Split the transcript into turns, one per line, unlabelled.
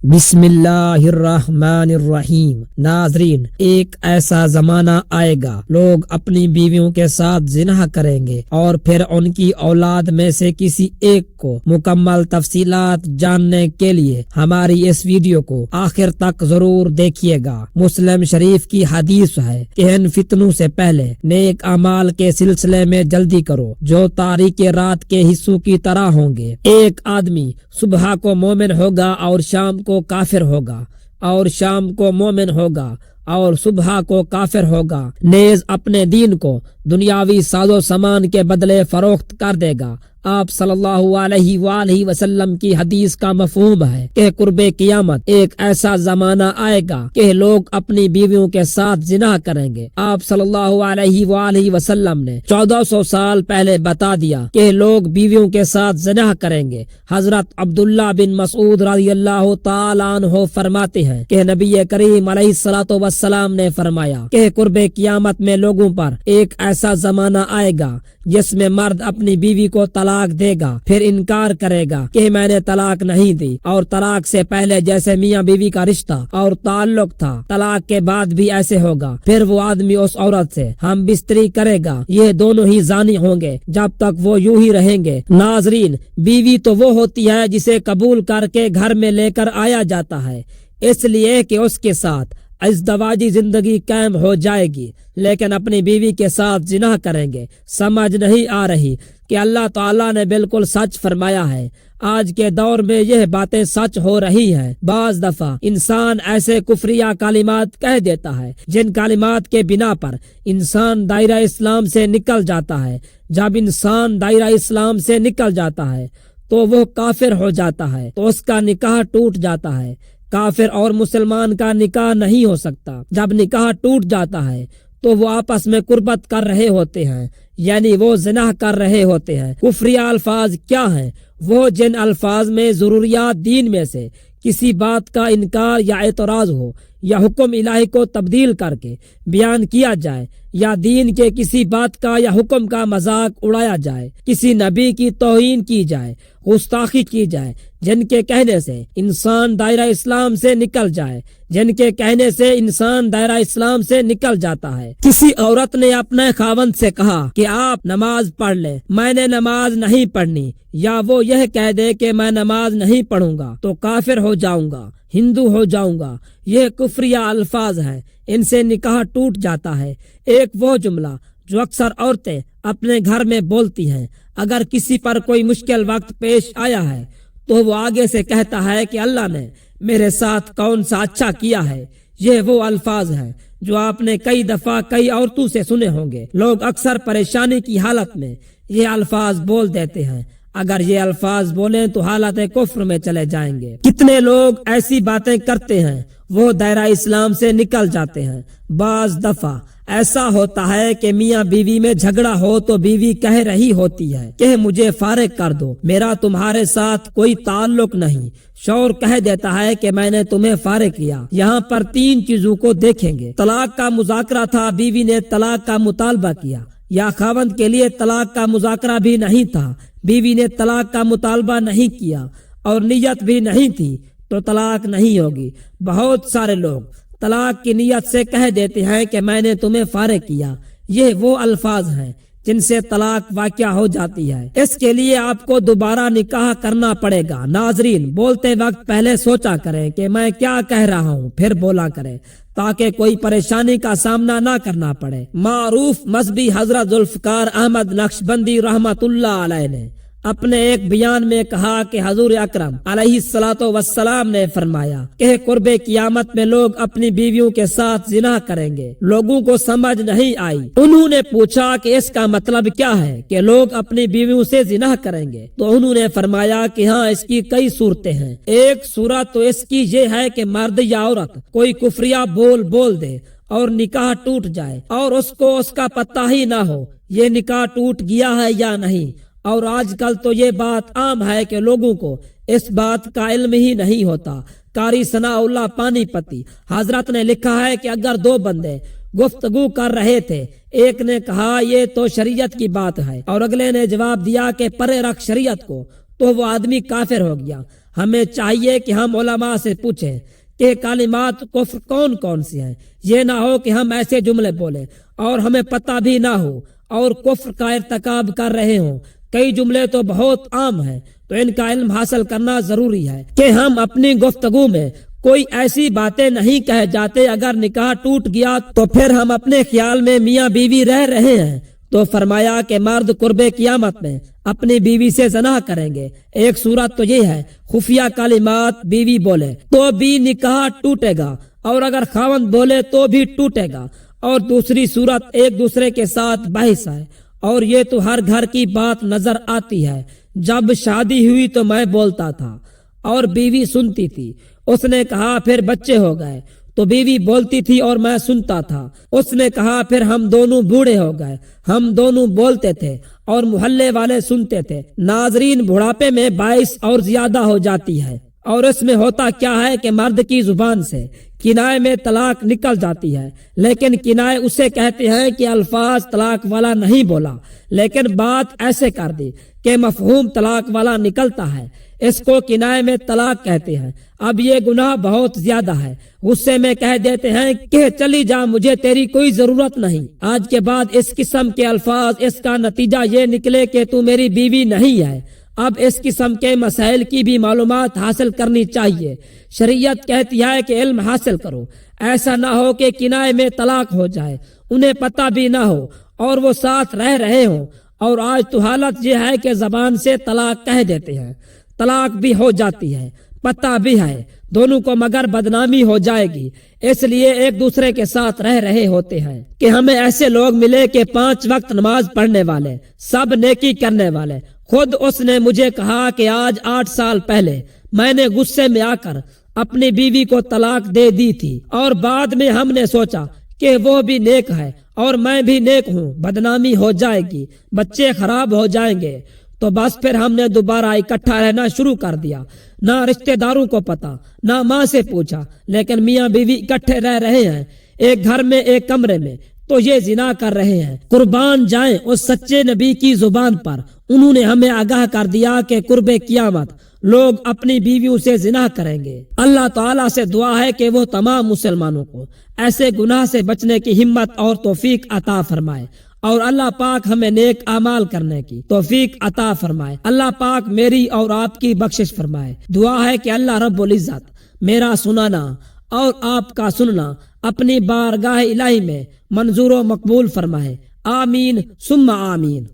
بسم اللہ الرحمن الرحیم۔ ناظرین، ایک ایسا زمانہ آئے گا لوگ اپنی بیویوں کے ساتھ زنا کریں گے اور پھر ان کی اولاد میں سے کسی ایک کو۔ مکمل تفصیلات جاننے کے لیے ہماری اس ویڈیو کو آخر تک ضرور دیکھیے گا۔ مسلم شریف کی حدیث ہے کہ ان فتنوں سے پہلے نیک اعمال کے سلسلے میں جلدی کرو جو تاریک رات کے حصوں کی طرح ہوں گے۔ ایک آدمی صبح کو مومن ہوگا اور شام کو کافر ہوگا، اور شام کو مومن ہوگا اور صبح کو کافر ہوگا، نیز اپنے دین کو دنیاوی ساز و سامان کے بدلے فروخت کر دے گا۔ آپ صلی اللہ علیہ وآلہ وسلم کی حدیث کا مفہوم ہے کہ قرب قیامت ایک ایسا زمانہ آئے گا کہ لوگ اپنی بیویوں کے ساتھ زنا کریں گے۔ آپ صلی اللہ علیہ وآلہ وسلم نے 1400 سال پہلے بتا دیا کہ لوگ بیویوں کے ساتھ زنا کریں گے۔ حضرت عبداللہ بن مسعود رضی اللہ تعالی عنہ فرماتے ہیں کہ نبی کریم علیہ الصلوۃ والسلام نے فرمایا کہ قرب قیامت میں لوگوں پر ایک ایسا زمانہ آئے گا جس میں مرد اپنی بیوی کو طلاق دے گا، پھر انکار کرے گا کہ میں نے طلاق نہیں دی، اور طلاق سے پہلے جیسے میاں بیوی کا رشتہ اور تعلق تھا طلاق کے بعد بھی ایسے ہوگا۔ پھر وہ آدمی اس عورت سے ہم بستری کرے گا، یہ دونوں ہی زانی ہوں گے جب تک وہ یوں ہی رہیں گے۔ ناظرین، بیوی تو وہ ہوتی ہے جسے قبول کر کے گھر میں لے کر آیا جاتا ہے، اس لیے کہ اس کے ساتھ ازدواجی زندگی قائم ہو جائے گی، لیکن اپنی بیوی کے ساتھ زنا کریں گے۔ سمجھ نہیں آ رہی کہ اللہ تعالیٰ نے بالکل سچ فرمایا ہے۔ آج کے دور میں یہ باتیں سچ ہو رہی ہیں۔ بعض دفعہ انسان ایسے کفریہ کلمات کہہ دیتا ہے جن کلمات کے بنا پر انسان دائرہ اسلام سے نکل جاتا ہے۔ جب انسان دائرہ اسلام سے نکل جاتا ہے تو وہ کافر ہو جاتا ہے، تو اس کا نکاح ٹوٹ جاتا ہے۔ کافر اور مسلمان کا نکاح نہیں ہو سکتا۔ جب نکاح ٹوٹ جاتا ہے تو وہ آپس میں قربت کر رہے ہوتے ہیں، یعنی وہ زنا کر رہے ہوتے ہیں۔ کفریہ الفاظ کیا ہیں؟ وہ جن الفاظ میں ضروریات دین میں سے کسی بات کا انکار یا اعتراض ہو، یا حکم الہی کو تبدیل کر کے بیان کیا جائے، یا دین کے کسی بات کا یا حکم کا مذاق اڑایا جائے، کسی نبی کی توہین کی جائے، گستاخی کی جائے، جن کے کہنے سے انسان دائرہ اسلام سے نکل جائے، جن کے کہنے سے انسان دائرہ اسلام سے نکل جاتا ہے۔ کسی عورت نے اپنے خاوند سے کہا کہ آپ نماز پڑھ لیں، میں نے نماز نہیں پڑھنی، یا وہ یہ کہہ دے کہ میں نماز نہیں پڑھوں گا تو کافر ہو جاؤں گا، ہندو ہو جاؤں گا، یہ کفریہ الفاظ ہیں، ان سے نکاح ٹوٹ جاتا ہے۔ ایک وہ جملہ جو اکثر عورتیں اپنے گھر میں بولتی ہیں، اگر کسی پر کوئی مشکل وقت پیش آیا ہے تو وہ آگے سے کہتا ہے کہ اللہ نے میرے ساتھ کون سا اچھا کیا ہے۔ یہ وہ الفاظ ہیں جو آپ نے کئی دفعہ کئی عورتوں سے سنے ہوں گے۔ لوگ اکثر پریشانی کی حالت میں یہ الفاظ بول دیتے ہیں، اگر یہ الفاظ بولیں تو حالت کفر میں چلے جائیں گے۔ کتنے لوگ ایسی باتیں کرتے ہیں وہ دائرہ اسلام سے نکل جاتے ہیں۔ بعض دفعہ ایسا ہوتا ہے کہ میاں بیوی میں جھگڑا ہو تو بیوی کہہ رہی ہوتی ہے کہ مجھے فارغ کر دو، میرا تمہارے ساتھ کوئی تعلق نہیں۔ شوہر کہہ دیتا ہے کہ میں نے تمہیں فارغ کیا۔ یہاں پر 3 چیزوں کو دیکھیں گے۔ طلاق کا مذاکرہ تھا، بیوی نے طلاق کا مطالبہ کیا، یا خاوند کے لیے طلاق کا مذاکرہ بھی نہیں تھا، بیوی نے طلاق کا مطالبہ نہیں کیا، اور نیت بھی نہیں تھی، تو طلاق نہیں ہوگی۔ بہت سارے لوگ طلاق کی نیت سے کہہ دیتے ہیں کہ میں نے تمہیں فارغ کیا۔ یہ وہ الفاظ ہیں جن سے طلاق واقع ہو جاتی ہے۔ اس کے لیے آپ کو دوبارہ نکاح کرنا پڑے گا۔ ناظرین، بولتے وقت پہلے سوچا کریں کہ میں کیا کہہ رہا ہوں، پھر بولا کریں تاکہ کوئی پریشانی کا سامنا نہ کرنا پڑے۔ معروف مذہبی حضرت ذوالفقار احمد نقشبندی رحمت اللہ علیہ نے اپنے ایک بیان میں کہا کہ حضور اکرم علیہ الصلوۃ والسلام نے فرمایا کہ قرب قیامت میں لوگ اپنی بیویوں کے ساتھ زنا کریں گے۔ لوگوں کو سمجھ نہیں آئی۔ انہوں نے پوچھا کہ اس کا مطلب کیا ہے کہ لوگ اپنی بیویوں سے زنا کریں گے؟ تو انہوں نے فرمایا کہ ہاں، اس کی کئی صورتیں ہیں۔ ایک صورت تو اس کی یہ ہے کہ مرد یا عورت کوئی کفریہ بول دے اور نکاح ٹوٹ جائے اور اس کو اس کا پتہ ہی نہ ہو یہ نکاح ٹوٹ گیا ہے یا نہیں۔ اور آج کل تو یہ بات عام ہے کہ لوگوں کو اس بات کا علم ہی نہیں ہوتا۔ قاری ثناء اللہ پانی پتی حضرت نے لکھا ہے کہ اگر 2 بندے گفتگو کر رہے تھے، ایک نے کہا یہ تو شریعت کی بات ہے، اور اگلے نے جواب دیا کہ پرے رکھ شریعت کو، تو وہ آدمی کافر ہو گیا۔ ہمیں چاہیے کہ ہم علماء سے پوچھیں کہ کلمات کفر کون کون سی ہیں، یہ نہ ہو کہ ہم ایسے جملے بولیں اور ہمیں پتہ بھی نہ ہو اور کفر کا ارتکاب کر رہے ہوں۔ کئی جملے تو بہت عام ہیں، تو ان کا علم حاصل کرنا ضروری ہے کہ ہم اپنی گفتگو میں کوئی ایسی باتیں نہیں کہہ جاتے۔ اگر نکاح ٹوٹ گیا تو پھر ہم اپنے خیال میں میاں بیوی رہ رہے ہیں، تو فرمایا کہ مرد قرب قیامت میں اپنی بیوی سے زنا کریں گے۔ ایک صورت تو یہ ہے خفیہ کلمات بیوی بولے تو بھی نکاح ٹوٹے گا، اور اگر خاوند بولے تو بھی ٹوٹے گا، اور دوسری صورت ایک دوسرے کے ساتھ بحث ہے، اور یہ تو ہر گھر کی بات نظر آتی ہے۔ جب شادی ہوئی تو میں بولتا تھا اور بیوی سنتی تھی، اس نے کہا پھر بچے ہو گئے تو بیوی بولتی تھی اور میں سنتا تھا، اس نے کہا پھر ہم دونوں بوڑھے ہو گئے، ہم دونوں بولتے تھے اور محلے والے سنتے تھے۔ ناظرین، بڑھاپے میں باعث اور زیادہ ہو جاتی ہے، اور اس میں ہوتا کیا ہے کہ مرد کی زبان سے کنائے میں طلاق نکل جاتی ہے، لیکن کنائے اسے کہتے ہیں کہ الفاظ طلاق والا نہیں بولا، لیکن بات ایسے کر دی کہ مفہوم طلاق والا نکلتا ہے، اس کو کنائے میں طلاق کہتے ہیں۔ اب یہ گناہ بہت زیادہ ہے، غصے میں کہہ دیتے ہیں کہ چلی جا، مجھے تیری کوئی ضرورت نہیں۔ آج کے بعد اس قسم کے الفاظ، اس کا نتیجہ یہ نکلے کہ تو میری بیوی نہیں ہے۔ اب اس قسم کے مسائل کی بھی معلومات حاصل کرنی چاہیے۔ شریعت کہتی ہے کہ علم حاصل کرو، ایسا نہ ہو کہ کنائے میں طلاق ہو جائے، انہیں پتہ بھی نہ ہو اور وہ ساتھ رہ رہے ہوں۔ اور آج تو حالت یہ ہے کہ زبان سے طلاق کہہ دیتے ہیں، طلاق بھی ہو جاتی ہے، پتہ بھی ہے دونوں کو، مگر بدنامی ہو جائے گی، اس لیے ایک دوسرے کے ساتھ رہ رہے ہوتے ہیں۔ کہ ہمیں ایسے لوگ ملے کہ 5 وقت نماز پڑھنے والے، سب نیکی کرنے والے۔ خود اس نے مجھے کہا کہ آج 8 سال پہلے میں نے غصے میں آ کر اپنی بیوی کو طلاق دے دی تھی، اور بعد میں ہم نے سوچا کہ وہ بھی نیک ہے اور میں بھی نیک ہوں، بدنامی ہو جائے گی، بچے خراب ہو جائیں گے، تو بس پھر ہم نے دوبارہ اکٹھا رہنا شروع کر دیا۔ نہ رشتہ داروں کو پتا، نہ ماں سے پوچھا، لیکن میاں بیوی اکٹھے رہ رہے ہیں ایک گھر میں، ایک کمرے میں، تو یہ زنا کر رہے ہیں۔ قربان جائیں اس سچے نبی کی زبان پر، انہوں نے ہمیں آگاہ کر دیا کہ قرب قیامت لوگ اپنی بیویوں سے زنا کریں گے۔ اللہ تعالیٰ سے دعا ہے کہ وہ تمام مسلمانوں کو ایسے گناہ سے بچنے کی ہمت اور توفیق عطا فرمائے، اور اللہ پاک ہمیں نیک اعمال کرنے کی توفیق عطا فرمائے۔ اللہ پاک میری اور آپ کی بخشش فرمائے۔ دعا ہے کہ اللہ رب العزت میرا سنانا اور آپ کا سننا اپنی بارگاہ الہی میں منظور و مقبول فرمائے۔ آمین ثم آمین۔